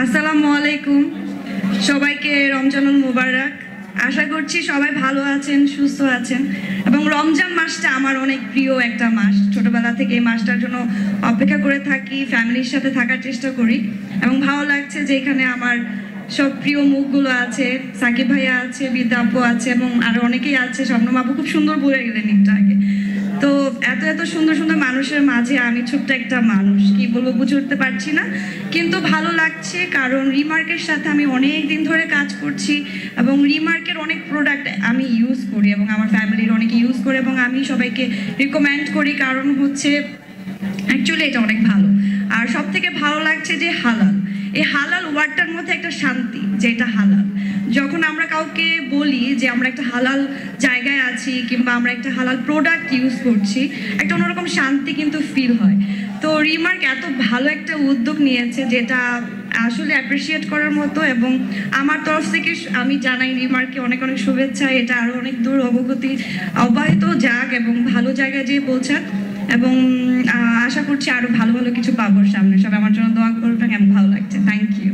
আসসালামু আলাইকুম, সবাইকে রমজানুল মুবারক। আশা করছি সবাই ভালো আছেন, সুস্থ আছেন। এবং রমজান মাসটা আমার অনেক প্রিয় একটা মাস। ছোটবেলা থেকে এই মাসটার জন্য অপেক্ষা করে থাকি, ফ্যামিলির সাথে থাকার চেষ্টা করি। এবং ভালো লাগছে যে এখানে আমার সব প্রিয় মুখগুলো আছে, সাকিব ভাইয়া আছে, বিদ্যা আপু আছে এবং আরো অনেকেই আছে। স্বপ্নম আপু খুব সুন্দর বলে গেলেন একটু আগে। তো এত এত সুন্দর সুন্দর মানুষের মাঝে আমি ছোট্ট একটা মানুষ, কি বলবো বুঝে উঠতে পারছি না, কিন্তু ভালো লাগছে কারণ রিমার্কের সাথে আমি অনেক দিন ধরে কাজ করছি এবং রিমার্কের অনেক প্রোডাক্ট আমি ইউজ করি এবং আমার ফ্যামিলির অনেকে ইউজ করে এবং আমি সবাইকে রিকমেন্ড করি, কারণ হচ্ছে অ্যাকচুয়ালি এটা অনেক ভালো। আর সব থেকে ভালো লাগছে যে হালাল, এই হালাল ওয়ার্ডটার মধ্যে একটা শান্তি, যে এটা হালাল। যখন আমরা কাউকে বলি যে আমরা একটা হালাল জায়গায় আছি কিংবা আমরা একটা হালাল প্রোডাক্ট ইউজ করছি, একটা অন্যরকম শান্তি কিন্তু ফিল হয়। তো রিমার্ক এত ভালো একটা উদ্যোগ নিয়েছে যেটা আসলে অ্যাপ্রিসিয়েট করার মতো, এবং আমার তরফ থেকে আমি জানাই রিমার্ককে অনেক অনেক শুভেচ্ছা। এটা আরও অনেক দূর অবগতি অব্যাহত যাক এবং ভালো জায়গায় যেয়ে পৌঁছাক, এবং আশা করছি আরো ভালো ভালো কিছু পাবো সামনে। সবাই আমার জন্য দোয়া করবেন এবং ভালো লাগছে। Thank you.